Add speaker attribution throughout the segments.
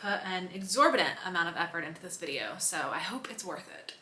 Speaker 1: put an exorbitant amount of effort into this video, so I hope it's worth it.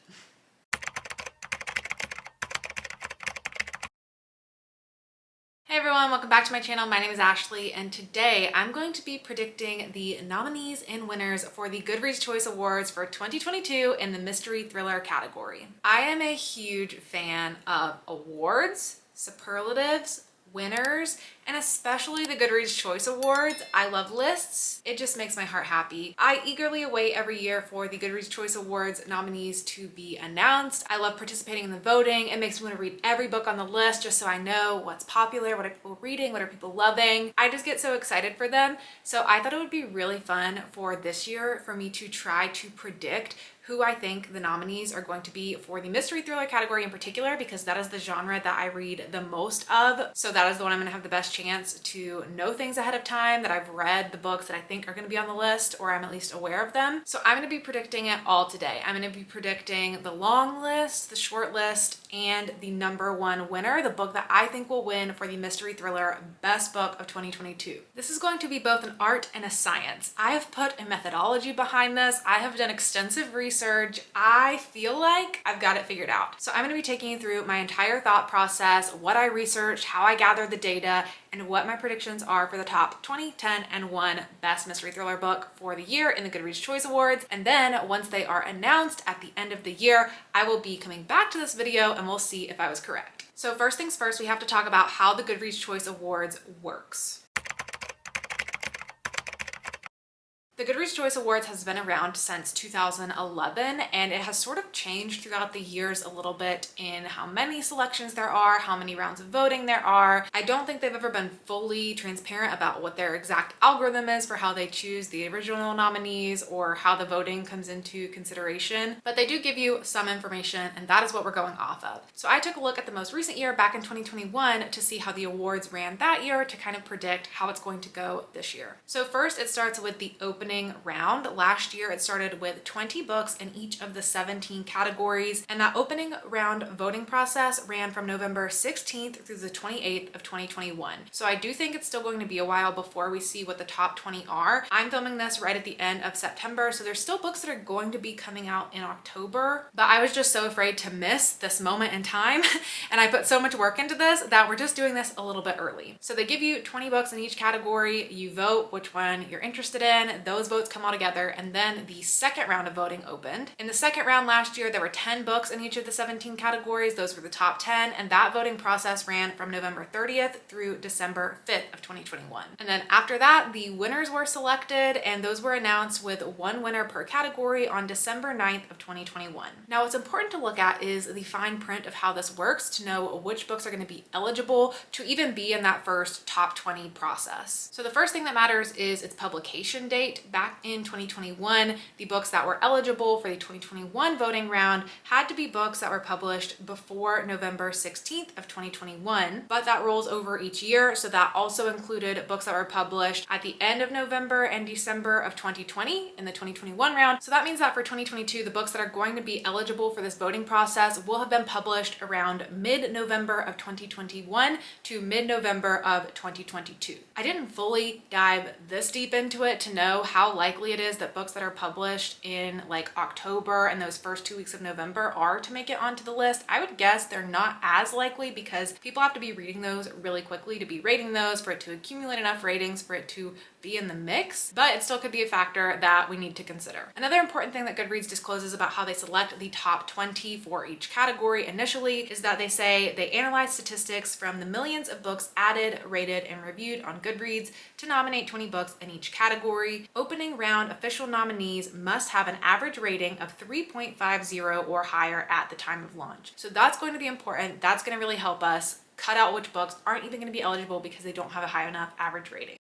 Speaker 1: Hey everyone, welcome back to my channel. My name is Ashley, and today I'm going to be predicting the nominees and winners for the Goodreads Choice Awards for 2022 in the mystery thriller category. I am a huge fan of awards, superlatives, winners, and especially the Goodreads Choice Awards. I love lists. It just makes my heart happy. I eagerly await every year for the Goodreads Choice Awards nominees to be announced. I love participating in the voting. It makes me want to read every book on the list just so I know what's popular, what are people reading, what are people loving. I just get so excited for them. So I thought it would be really fun for this year for me to try to predict who I think the nominees are going to be for the mystery thriller category in particular, because that is the genre that I read the most of. So that is the one I'm gonna have the best chance to know things ahead of time, that I've read the books that I think are gonna be on the list, or I'm at least aware of them. So I'm gonna be predicting it all today. I'm gonna be predicting the long list, the short list, and the #1 winner, the book that I think will win for the mystery thriller best book of 2022. This is going to be both an art and a science. I have put a methodology behind this. I have done extensive research. I feel like I've got it figured out. So I'm going to be taking you through my entire thought process, what I researched, how I gathered the data, and what my predictions are for the top 20, 10, and 1 best mystery thriller book for the year in the Goodreads Choice Awards. And then once they are announced at the end of the year, I will be coming back to this video and we'll see if I was correct. So first things first, we have to talk about how the Goodreads Choice Awards works. The Goodreads Choice Awards has been around since 2011, and it has sort of changed throughout the years a little bit in how many selections there are, how many rounds of voting there are. I don't think they've ever been fully transparent about what their exact algorithm is for how they choose the original nominees or how the voting comes into consideration, but they do give you some information, and that is what we're going off of. So I took a look at the most recent year back in 2021 to see how the awards ran that year to kind of predict how it's going to go this year. So first it starts with the opening round. Last year it started with 20 books in each of the 17 categories, and that opening round voting process ran from November 16th through the 28th of 2021. So I do think it's still going to be a while before we see what the top 20 are. I'm filming this right at the end of September, so there's still books that are going to be coming out in October, but I was just so afraid to miss this moment in time and I put so much work into this that we're just doing this a little bit early. So they give you 20 books in each category, you vote which one you're interested in, those votes come all together, and then the second round of voting opened. In the second round last year, there were 10 books in each of the 17 categories. Those were the top 10, and that voting process ran from November 30th through December 5th of 2021. And then after that, the winners were selected, and those were announced with 1 winner per category on December 9th of 2021. Now, what's important to look at is the fine print of how this works to know which books are going to be eligible to even be in that first top 20 process. So the first thing that matters is its publication date. Back in 2021, the books that were eligible for the 2021 voting round had to be books that were published before November 16th of 2021, but that rolls over each year. So that also included books that were published at the end of November and December of 2020 in the 2021 round. So that means that for 2022, the books that are going to be eligible for this voting process will have been published around mid-November of 2021 to mid-November of 2022. I didn't fully dive this deep into it to know how likely it is that books that are published in like October and those first 2 weeks of November are to make it onto the list. I would guess they're not as likely because people have to be reading those really quickly to be rating those, for it to accumulate enough ratings for it to be in the mix, but it still could be a factor that we need to consider. Another important thing that Goodreads discloses about how they select the top 20 for each category initially is that they say they analyze statistics from the millions of books added, rated, and reviewed on Goodreads to nominate 20 books in each category. Opening round official nominees must have an average rating of 3.50 or higher at the time of launch. So that's going to be important. That's going to really help us cut out which books aren't even going to be eligible because they don't have a high enough average rating.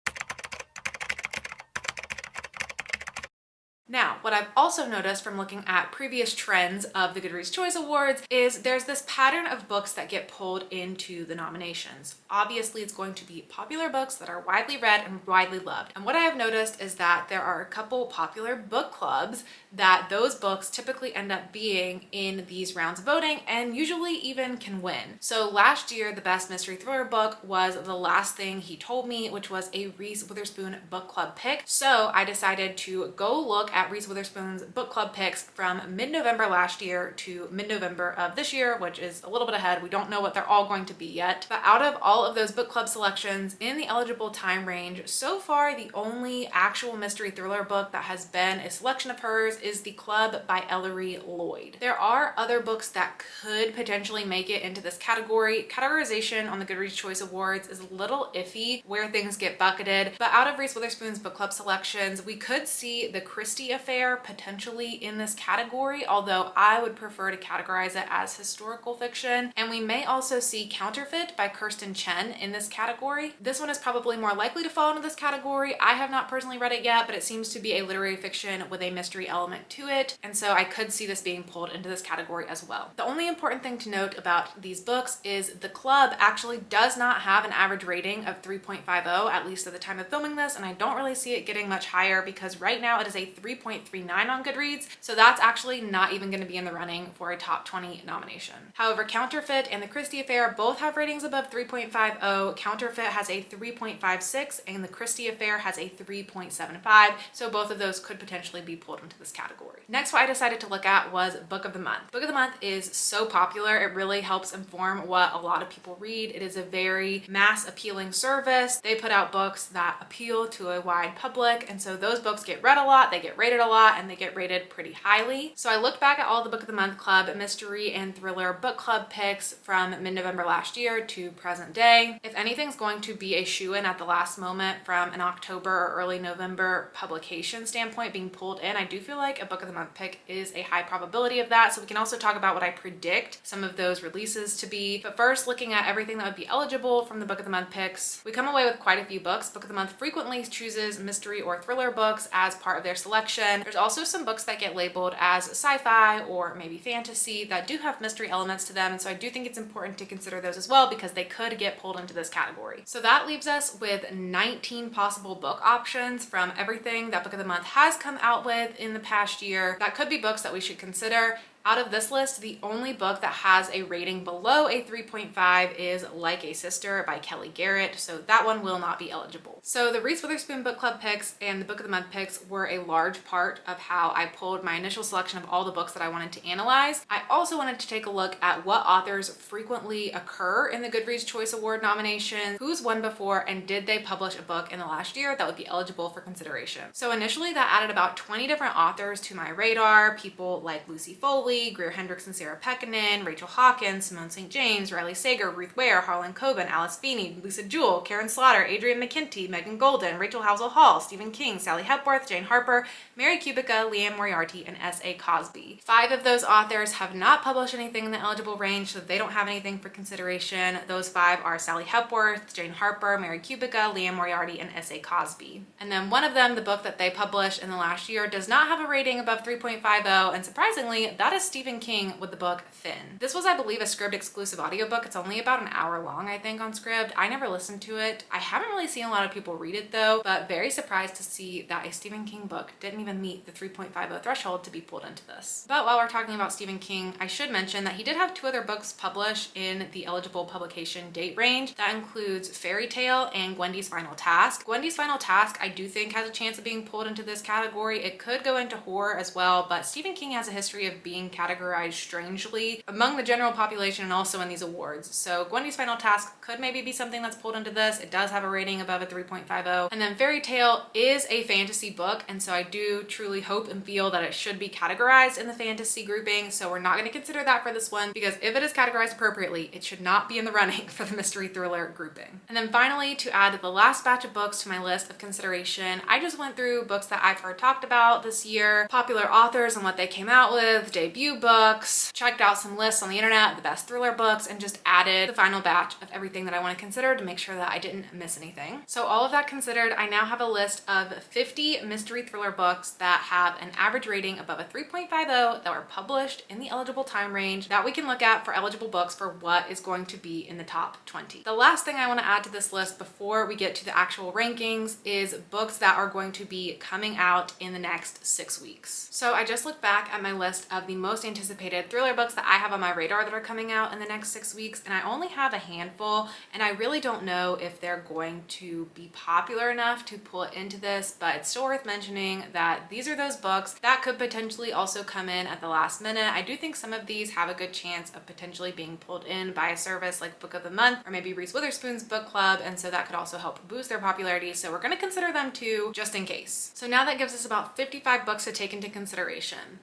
Speaker 1: Now, what I've also noticed from looking at previous trends of the Goodreads Choice Awards is there's this pattern of books that get pulled into the nominations. Obviously, it's going to be popular books that are widely read and widely loved. And what I have noticed is that there are a couple popular book clubs that those books typically end up being in these rounds of voting and usually even can win. So last year, the best mystery thriller book was The Last Thing He Told Me, which was a Reese Witherspoon book club pick. So I decided to go look at Reese Witherspoon's book club picks from mid-November last year to mid-November of this year, which is a little bit ahead. We don't know what they're all going to be yet. But out of all of those book club selections in the eligible time range, so far the only actual mystery thriller book that has been a selection of hers is The Club by Ellery Lloyd. There are other books that could potentially make it into this category. Categorization on the Goodreads Choice Awards is a little iffy where things get bucketed, but out of Reese Witherspoon's book club selections, we could see The Christie Affair potentially in this category, although I would prefer to categorize it as historical fiction. And we may also see Counterfeit by Kirsten Chen in this category. This one is probably more likely to fall into this category. I have not personally read it yet, but it seems to be a literary fiction with a mystery element to it, and so I could see this being pulled into this category as well. The only important thing to note about these books is the club actually does not have an average rating of 3.50, at least at the time of filming this, and I don't really see it getting much higher because right now it is a 3.39 on Goodreads, so that's actually not even going to be in the running for a top 20 nomination. However, Counterfeit and The Christie Affair both have ratings above 3.50. Counterfeit has a 3.56 and The Christie Affair has a 3.75, so both of those could potentially be pulled into this category. Next, what I decided to look at was Book of the Month. Book of the Month is so popular, it really helps inform what a lot of people read. It is a very mass appealing service. They put out books that appeal to a wide public, and so those books get read a lot, they get rated a lot, and they get rated pretty highly. So I looked back at all the Book of the Month Club mystery and thriller book club picks from mid-November last year to present day. If anything's going to be a shoo-in at the last moment from an October or early November publication standpoint being pulled in, I do feel like a Book of the Month pick is a high probability of that. So we can also talk about what I predict some of those releases to be. But first, looking at everything that would be eligible from the Book of the Month picks, we come away with quite a few books. Book of the Month frequently chooses mystery or thriller books as part of their selection. There's also some books that get labeled as sci-fi or maybe fantasy that do have mystery elements to them, and so I do think it's important to consider those as well because they could get pulled into this category. So that leaves us with 19 possible book options from everything that Book of the Month has come out with in the past year. That could be books that we should consider. Out of this list, the only book that has a rating below a 3.5 is Like a Sister by Kelly Garrett, so that one will not be eligible. So the Reese Witherspoon Book Club picks and the Book of the Month picks were a large part of how I pulled my initial selection of all the books that I wanted to analyze. I also wanted to take a look at what authors frequently occur in the Goodreads Choice Award nominations, who's won before, and did they publish a book in the last year that would be eligible for consideration. So initially that added about 20 different authors to my radar, people like Lucy Foley, Greer Hendricks and Sarah Pekkanen, Rachel Hawkins, Simone St. James, Riley Sager, Ruth Ware, Harlan Coben, Alice Feeney, Lisa Jewell, Karen Slaughter, Adrienne McKenty, Megan Golden, Rachel Housel Hall, Stephen King, Sally Hepworth, Jane Harper, Mary Kubica, Leanne Moriarty, and S.A. Cosby. 5 of those authors have not published anything in the eligible range, so they don't have anything for consideration. Those 5 are Sally Hepworth, Jane Harper, Mary Kubica, Leanne Moriarty, and S.A. Cosby. And then one of them, the book that they published in the last year, does not have a rating above 3.50, and surprisingly, that is Stephen King with the book Thin. This was, I believe, a Scribd exclusive audiobook. It's only about an hour long, I think, on Scribd. I never listened to it. I haven't really seen a lot of people read it though, but very surprised to see that a Stephen King book didn't even meet the 3.50 threshold to be pulled into this. But while we're talking about Stephen King, I should mention that he did have 2 other books published in the eligible publication date range. That includes Fairy Tale and Gwendy's Final Task. Gwendy's Final Task, I do think, has a chance of being pulled into this category. It could go into horror as well, but Stephen King has a history of being categorized strangely among the general population and also in these awards. So Gwendy's Final Task could maybe be something that's pulled into this. It does have a rating above a 3.50. And then Fairy Tale is a fantasy book, and so I do truly hope and feel that it should be categorized in the fantasy grouping. So we're not going to consider that for this one because if it is categorized appropriately, it should not be in the running for the mystery thriller grouping. And then finally, to add the last batch of books to my list of consideration, I just went through books that I've heard talked about this year, popular authors and what they came out with, debuts, debut books, checked out some lists on the internet, the best thriller books, and just added the final batch of everything that I want to consider to make sure that I didn't miss anything. So all of that considered, I now have a list of 50 mystery thriller books that have an average rating above a 3.50 that were published in the eligible time range that we can look at for eligible books for what is going to be in the top 20. The last thing I want to add to this list before we get to the actual rankings is books that are going to be coming out in the next 6 weeks. So I just looked back at my list of the most anticipated thriller books that I have on my radar that are coming out in the next 6 weeks, and I only have a handful, and I really don't know if they're going to be popular enough to pull it into this, but it's still worth mentioning that these are those books that could potentially also come in at the last minute. I do think some of these have a good chance of potentially being pulled in by a service like Book of the Month or maybe Reese Witherspoon's book club, and so that could also help boost their popularity, so we're going to consider them too just in case. So now that gives us about 55 books to take into consideration.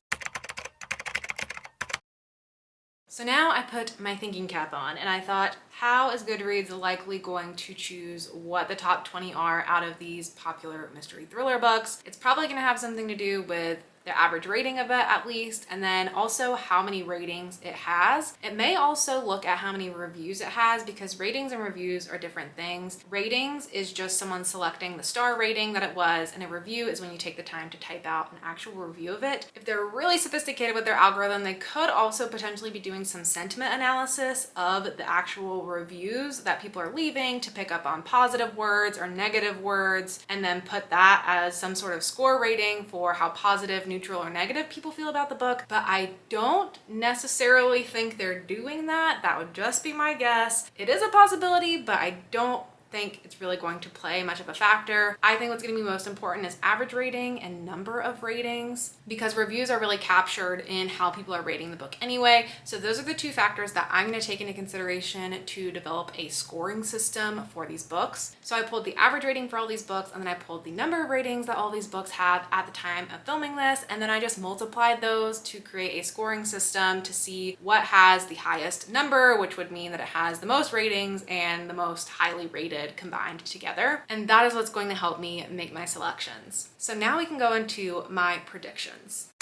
Speaker 1: So now I put my thinking cap on and I thought, how is Goodreads likely going to choose what the top 20 are out of these popular mystery thriller books? It's probably going to have something to do with the average rating of it at least, and then also how many ratings it has. It may also look at how many reviews it has, because ratings and reviews are different things. Ratings is just someone selecting the star rating that it was, and a review is when you take the time to type out an actual review of it. If they're really sophisticated with their algorithm, they could also potentially be doing some sentiment analysis of the actual reviews that people are leaving to pick up on positive words or negative words, and then put that as some sort of score rating for how positive, neutral, or negative people feel about the book. But I don't necessarily think they're doing that. That would just be my guess. It is a possibility, but I don't think it's really going to play much of a factor. I think what's going to be most important is average rating and number of ratings, because reviews are really captured in how people are rating the book anyway. So those are the two factors that I'm going to take into consideration to develop a scoring system for these books. So I pulled the average rating for all these books, and then I pulled the number of ratings that all these books have at the time of filming this, and then I just multiplied those to create a scoring system to see what has the highest number, which would mean that it has the most ratings and the most highly rated combined together. And that is what's going to help me make my selections. So now we can go into my predictions.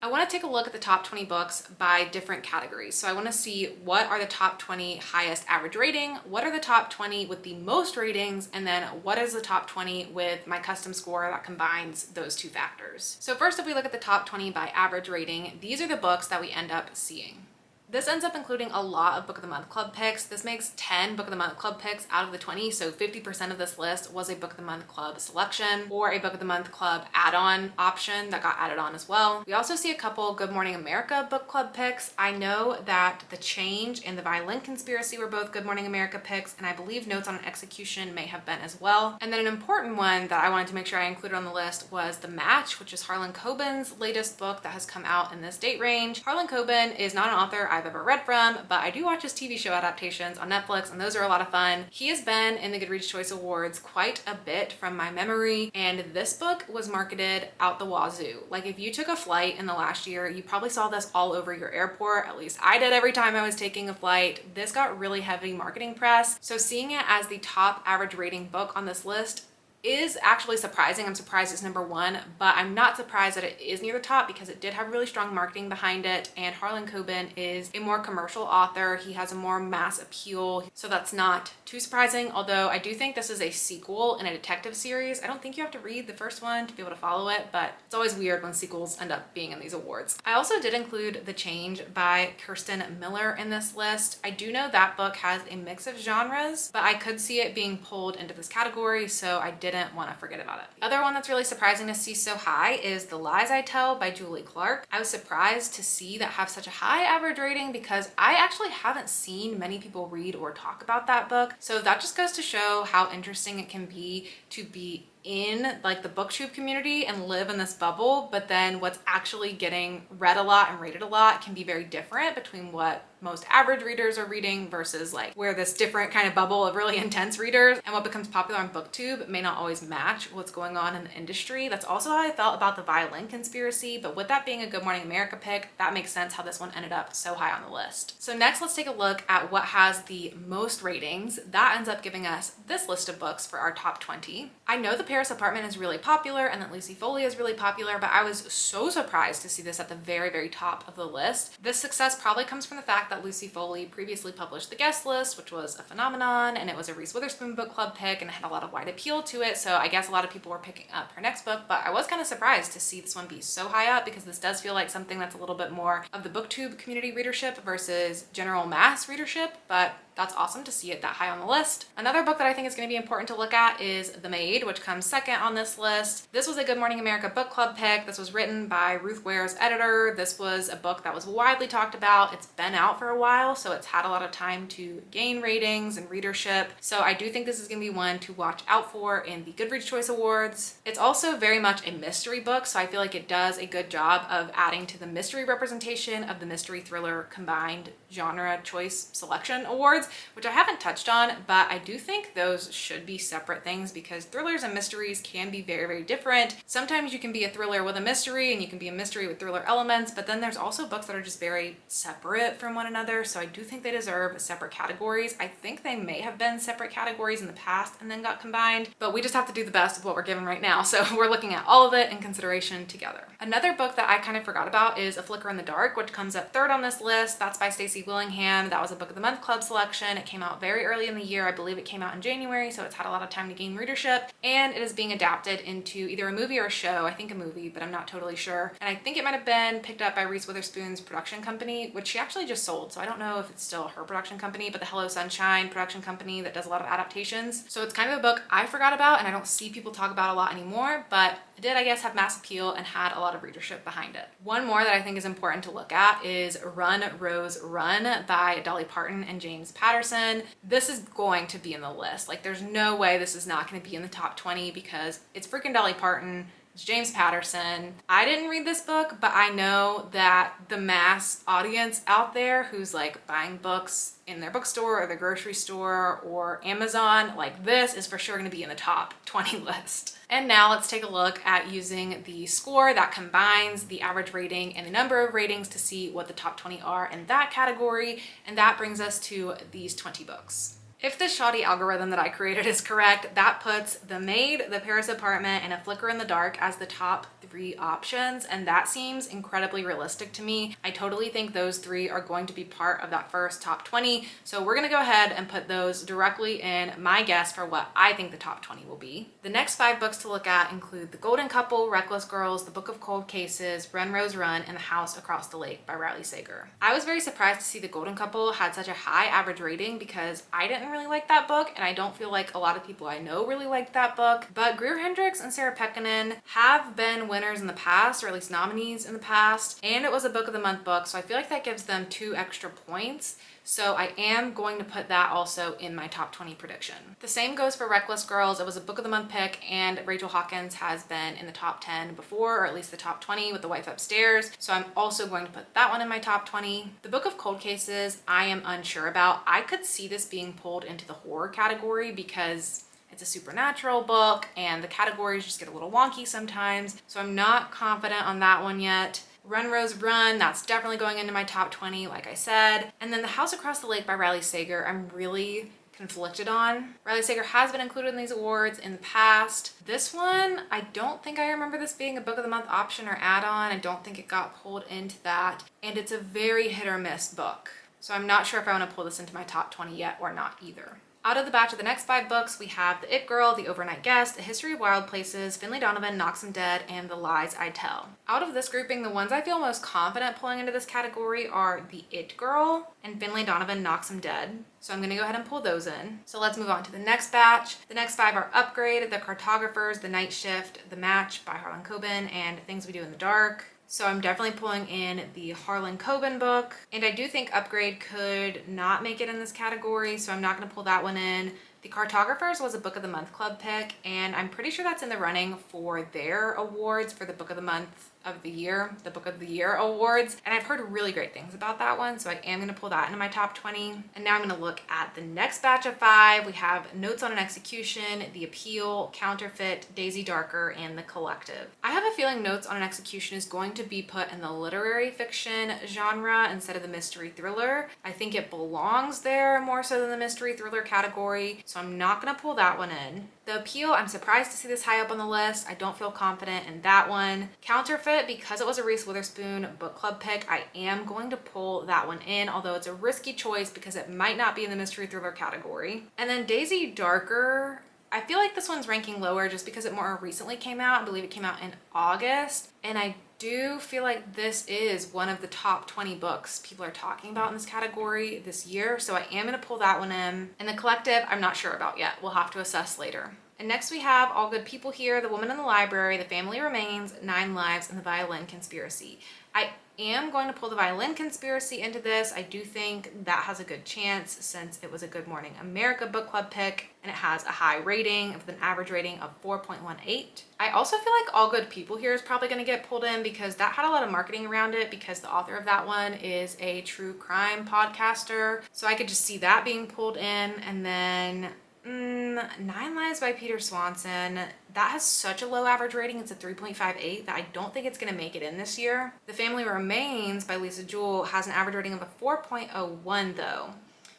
Speaker 1: I want to take a look at the top 20 books by different categories. So I want to see what are the top 20 highest average rating, what are the top 20 with the most ratings, and then what is the top 20 with my custom score that combines those two factors. So first, if we look at the top 20 by average rating, these are the books that we end up seeing. This ends up including a lot of Book of the Month Club picks. This makes 10 Book of the Month Club picks out of the 20, so 50% of this list was a Book of the Month Club selection or a Book of the Month Club add-on option that got added on as well. We also see a couple Good Morning America book club picks. I know that The Change and The Violin Conspiracy were both Good Morning America picks, and I believe Notes on Execution may have been as well. And then an important one that I wanted to make sure I included on the list was The Match, which is Harlan Coben's latest book that has come out in this date range. Harlan Coben is not an author I've ever read from, but I do watch his TV show adaptations on Netflix, and those are a lot of fun. He has been in the Goodreads Choice Awards quite a bit from my memory, and this book was marketed out the wazoo. Like, if you took a flight in the last year, you probably saw this all over your airport. At least I did every time I was taking a flight. This got really heavy marketing press. So seeing it as the top average rating book on this list is actually surprising. I'm surprised it's number one, but I'm not surprised that it is near the top because it did have really strong marketing behind it, and Harlan Coben is a more commercial author. He has a more mass appeal, so that's not too surprising, although I do think this is a sequel in a detective series. I don't think you have to read the first one to be able to follow it, but it's always weird when sequels end up being in these awards. I also did include The Change by Kirsten Miller in this list. I do know that book has a mix of genres, but I could see it being pulled into this category, so I didn't want to forget about it. The other one that's really surprising to see so high is The Lies I Tell by Julie Clark. I was surprised to see that have such a high average rating because I actually haven't seen many people read or talk about that book. So that just goes to show how interesting it can be to be in like the booktube community and live in this bubble, but then what's actually getting read a lot and rated a lot can be very different between what most average readers are reading versus like where this different kind of bubble of really intense readers and what becomes popular on BookTube may not always match what's going on in the industry. That's also how I felt about the violin conspiracy, but with that being a Good Morning America pick, that makes sense how this one ended up so high on the list. So next, let's take a look at what has the most ratings. That ends up giving us this list of books for our top 20. I know The Paris Apartment is really popular and that Lucy Foley is really popular, but I was so surprised to see this at the very, very top of the list. This success probably comes from the fact that Lucy Foley previously published The Guest List, which was a phenomenon, and it was a Reese Witherspoon book club pick and it had a lot of wide appeal to it. So I guess a lot of people were picking up her next book, but I was kind of surprised to see this one be so high up because this does feel like something that's a little bit more of the BookTube community readership versus general mass readership, but that's awesome to see it that high on the list. Another book that I think is going to be important to look at is The Maid, which comes second on this list. This was a Good Morning America book club pick. This was written by Ruth Ware's editor. This was a book that was widely talked about. It's been out for a while, so it's had a lot of time to gain ratings and readership. So I do think this is going to be one to watch out for in the Goodreads Choice Awards. It's also very much a mystery book, so I feel like it does a good job of adding to the mystery representation of the mystery thriller combined genre choice selection awards, which I haven't touched on, but I do think those should be separate things because thrillers and mysteries can be very, very different. Sometimes you can be a thriller with a mystery and you can be a mystery with thriller elements, but then there's also books that are just very separate from one another. So I do think they deserve separate categories. I think they may have been separate categories in the past and then got combined, but we just have to do the best with what we're given right now. So we're looking at all of it in consideration together. Another book that I kind of forgot about is A Flicker in the Dark, which comes up third on this list. That's by Stacey Willingham. That was a Book of the Month Club selection. It came out very early in the year. I believe it came out in January, so it's had a lot of time to gain readership, and it is being adapted into either a movie or a show. I think a movie, but I'm not totally sure. And I think it might have been picked up by Reese Witherspoon's production company, which she actually just sold, so I don't know if it's still her production company, but the Hello Sunshine production company that does a lot of adaptations. So it's kind of a book I forgot about and I don't see people talk about a lot anymore, but it did, I guess, have mass appeal and had a lot of readership behind it. One more that I think is important to look at is Run, Rose, Run by Dolly Parton and James Patterson. This is going to be in the list. Like, there's no way this is not going to be in the top 20 because it's freaking Dolly Parton. It's James Patterson. I didn't read this book, but I know that the mass audience out there who's like buying books in their bookstore or the grocery store or Amazon, like this is for sure going to be in the top 20 list. And now let's take a look at using the score that combines the average rating and the number of ratings to see what the top 20 are in that category. And that brings us to these 20 books. If the shoddy algorithm that I created is correct, that puts The Maid, The Paris Apartment, and A Flicker in the Dark as the top 3 options, and that seems incredibly realistic to me. I totally think those 3 are going to be part of that first top 20, so we're gonna go ahead and put those directly in my guess for what I think the top 20 will be. The next 5 books to look at include The Golden Couple, Reckless Girls, The Book of Cold Cases, Run, Rose, Run, and The House Across the Lake by Riley Sager. I was very surprised to see The Golden Couple had such a high average rating because I didn't really like that book, and I don't feel like a lot of people I know really liked that book, but Greer Hendricks and Sarah Pekkanen have been winners in the past, or at least nominees in the past, and it was a Book of the Month book, so I feel like that gives them 2 extra points. So I am going to put that also in my top 20 prediction. The same goes for Reckless Girls. It was a Book of the Month pick, and Rachel Hawkins has been in the top 10 before, or at least the top 20 with The Wife Upstairs. So I'm also going to put that one in my top 20. The Book of Cold Cases, I am unsure about. I could see this being pulled into the horror category because it's a supernatural book and the categories just get a little wonky sometimes. So I'm not confident on that one yet. Run, Rose, Run, that's definitely going into my top 20, like I said. And then The House Across the Lake by Riley Sager, I'm really conflicted on. Riley Sager has been included in these awards in the past. This one, I don't think I remember this being a Book of the Month option or add-on. I don't think it got pulled into that. And it's a very hit or miss book. So I'm not sure if I want to pull this into my top 20 yet or not either. Out of the batch of the next 5 books, we have The It Girl, The Overnight Guest, A History of Wild Places, Finlay Donovan Knocks 'Em Dead, and The Lies I Tell. Out of this grouping, the ones I feel most confident pulling into this category are The It Girl and Finlay Donovan Knocks 'Em Dead. So I'm gonna go ahead and pull those in. So let's move on to the next batch. The next 5 are Upgrade, The Cartographers, The Night Shift, The Match by Harlan Coben, and Things We Do in the Dark. So I'm definitely pulling in the Harlan Coben book. And I do think Upgrade could not make it in this category, so I'm not gonna pull that one in. The Cartographers was a Book of the Month club pick, and I'm pretty sure that's in the running for their awards for the Book of the Month of the Year, the Book of the Year Awards, and I've heard really great things about that one, so I am going to pull that into my top 20. And now I'm going to look at the next batch of 5. We have Notes on an Execution, The Appeal, Counterfeit, Daisy Darker, and The Collective. I have a feeling Notes on an Execution is going to be put in the literary fiction genre instead of the mystery thriller. I think it belongs there more so than the mystery thriller category, so I'm not going to pull that one in. The Appeal, I'm surprised to see this high up on the list. I don't feel confident in that one. Counterfeit, because it was a Reese Witherspoon book club pick, I am going to pull that one in, although it's a risky choice because it might not be in the mystery thriller category. And then Daisy Darker, I feel like this one's ranking lower just because it more recently came out. I believe it came out in August. And I do feel like this is one of the top 20 books people are talking about in this category this year. So I am going to pull that one in. And The Collective, I'm not sure about yet. We'll have to assess later. And next we have All Good People Here, The Woman in the Library, The Family Remains, 9 Lives, and The Violin Conspiracy. I am going to pull The Violin Conspiracy into this. I do think that has a good chance since it was a Good Morning America book club pick and it has a high rating with an average rating of 4.18. I also feel like All Good People Here is probably going to get pulled in because that had a lot of marketing around it because the author of that one is a true crime podcaster. So I could just see that being pulled in. And then 9 Lives by Peter Swanson, that has such a low average rating. It's a 3.58 that I don't think it's going to make it in this year. The Family Remains by Lisa Jewell has an average rating of a 4.01 though.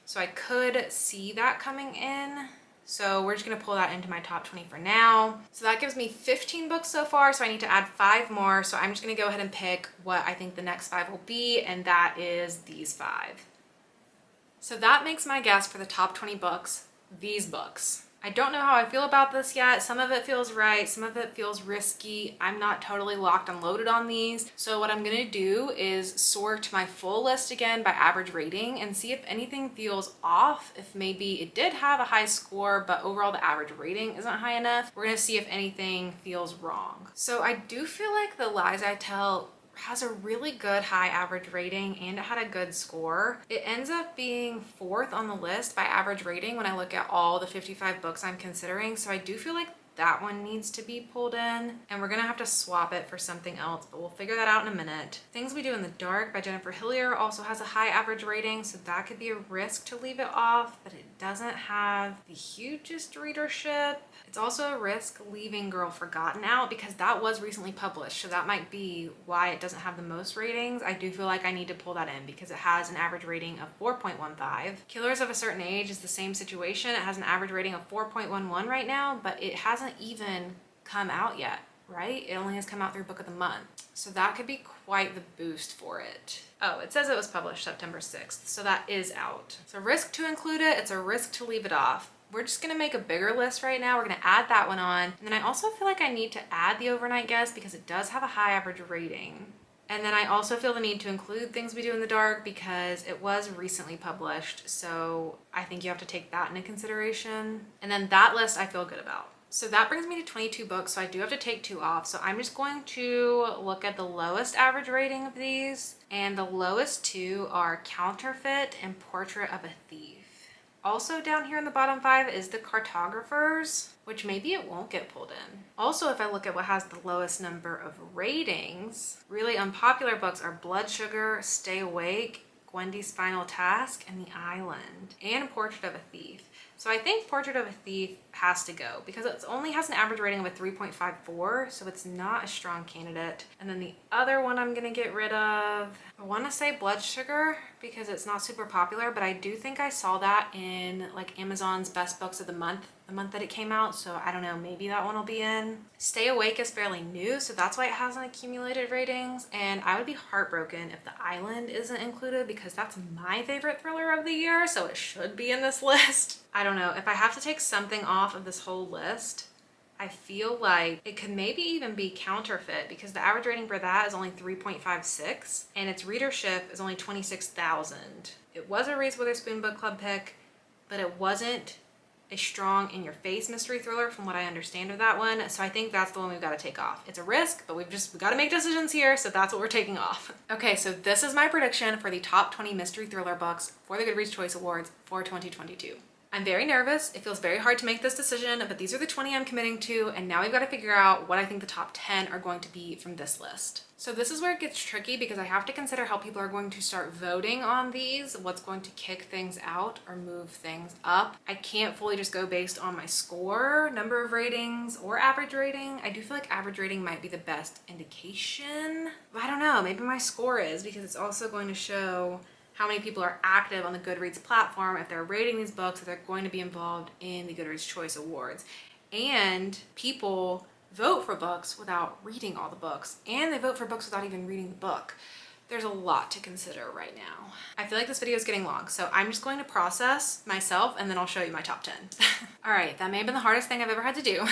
Speaker 1: So I could see that coming in. So we're just going to pull that into my top 20 for now. So that gives me 15 books so far. So I need to add 5 more. So I'm just going to go ahead and pick what I think the next 5 will be. And that is these 5. So that makes my guess for the top 20 books. These books. I don't know how I feel about this yet. Some of it feels right, some of it feels risky. I'm not totally locked and loaded on these. So what I'm gonna do is sort my full list again by average rating and see if anything feels off, if maybe it did have a high score, but overall the average rating isn't high enough. We're gonna see if anything feels wrong. So I do feel like The Lies I Tell has a really good high average rating and it had a good score. It ends up being 4th on the list by average rating when I look at all the 55 books I'm considering. So I do feel like that one needs to be pulled in and we're gonna have to swap it for something else, but we'll figure that out in a minute. Things We Do in the Dark by Jennifer Hillier also has a high average rating, so that could be a risk to leave it off, but it doesn't have the hugest readership. It's also a risk leaving Girl Forgotten out because that was recently published, so that might be why it doesn't have the most ratings. I do feel like I need to pull that in because it has an average rating of 4.15. Killers of a Certain Age is the same situation. It has an average rating of 4.11 right now, but it hasn't even come out yet, right? It only has come out through Book of the Month. So that could be quite the boost for it. Oh, it says it was published September 6th, so that is out. It's a risk to include it, it's a risk to leave it off. We're just gonna make a bigger list right now. We're gonna add that one on. And then I also feel like I need to add The Overnight Guest because it does have a high average rating. And then I also feel the need to include Things We Do in the Dark because it was recently published. So I think you have to take that into consideration. And then that list I feel good about. So that brings me to 22 books, so I do have to take 2 off. So I'm just going to look at the lowest average rating of these. And the lowest 2 are Counterfeit and Portrait of a Thief. Also down here in the bottom 5 is The Cartographers, which maybe it won't get pulled in. Also, if I look at what has the lowest number of ratings, really unpopular books are Blood Sugar, Stay Awake, Gwendy's Final Task, and The Island, and Portrait of a Thief. So I think Portrait of a Thief has to go because it only has an average rating of a 3.54, so it's not a strong candidate. And then the other one I'm gonna get rid of, I wanna say Blood Sugar because it's not super popular, but I do think I saw that in like Amazon's Best Books of the month that it came out, so I don't know, maybe that one will be in. Stay Awake is fairly new, so that's why it hasn't accumulated ratings, and I would be heartbroken if The Island isn't included because that's my favorite thriller of the year, so it should be in this list. I don't know, if I have to take something off of this whole list, I feel like it could maybe even be Counterfeit because the average rating for that is only 3.56 and its readership is only 26,000. It was a Reese Witherspoon book club pick, but it wasn't a strong in-your-face mystery thriller from what I understand of that one. So I think that's the one we've got to take off. It's a risk, but we've got to make decisions here, so that's what we're taking off. Okay, so this is my prediction for the top 20 mystery thriller books for the Goodreads Choice Awards for 2022. I'm very nervous. It feels very hard to make this decision, but these are the 20 I'm committing to, and now we've got to figure out what I think the top 10 are going to be from this list. So this is where it gets tricky because I have to consider how people are going to start voting on these, what's going to kick things out or move things up. I can't fully just go based on my score, number of ratings, or average rating. I do feel like average rating might be the best indication, but I don't know, maybe my score is, because it's also going to show how many people are active on the Goodreads platform, if they're rating these books, if they're going to be involved in the Goodreads Choice Awards. And people vote for books without reading all the books, and they vote for books without even reading the book. There's a lot to consider right now. I feel like this video is getting long, so I'm just going to process myself and then I'll show you my top 10. All right, that may have been the hardest thing I've ever had to do,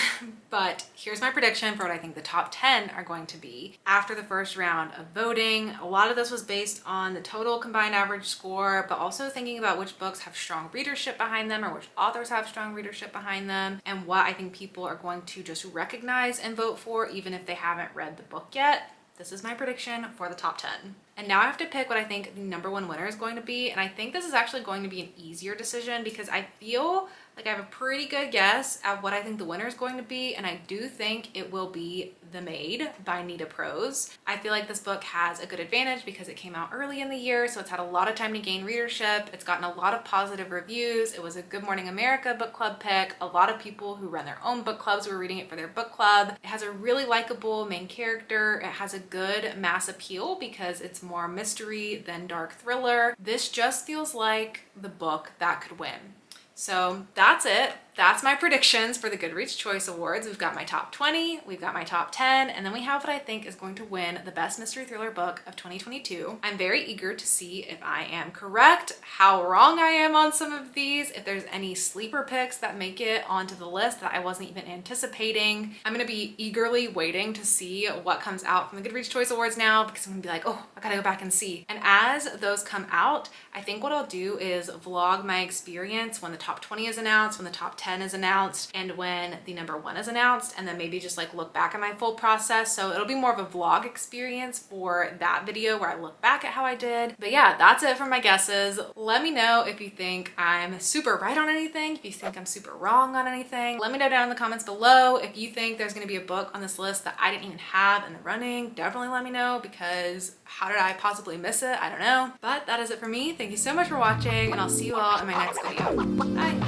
Speaker 1: but here's my prediction for what I think the top 10 are going to be after the first round of voting. A lot of this was based on the total combined average score, but also thinking about which books have strong readership behind them or which authors have strong readership behind them, and what I think people are going to just recognize and vote for even if they haven't read the book yet. This is my prediction for the top 10. And now I have to pick what I think the number one winner is going to be. And I think this is actually going to be an easier decision because I feel like I have a pretty good guess at what I think the winner is going to be. And I do think it will be The Maid by Nita Prose. I feel like this book has a good advantage because it came out early in the year, so it's had a lot of time to gain readership. It's gotten a lot of positive reviews. It was a Good Morning America book club pick. A lot of people who run their own book clubs were reading it for their book club. It has a really likable main character. It has a good mass appeal because it's more mystery than dark thriller. This just feels like the book that could win. So that's it. That's my predictions for the Goodreads Choice Awards. We've got my top 20, we've got my top 10, and then we have what I think is going to win the best mystery thriller book of 2022. I'm very eager to see if I am correct, how wrong I am on some of these, if there's any sleeper picks that make it onto the list that I wasn't even anticipating. I'm gonna be eagerly waiting to see what comes out from the Goodreads Choice Awards now because I'm gonna be like, oh, I gotta go back and see. And as those come out, I think what I'll do is vlog my experience when the top 20 is announced, when the top 10 is announced, and when the number one is announced, and then maybe just like look back at my full process. So it'll be more of a vlog experience for that video where I look back at how I did. But yeah, that's it for my guesses. Let me know if you think I'm super right on anything, if you think I'm super wrong on anything. Let me know down in the comments below if you think there's gonna be a book on this list that I didn't even have in the running. Definitely let me know, because how did I possibly miss it? I don't know. But that is it for me. Thank you so much for watching, and I'll see you all in my next video. Bye.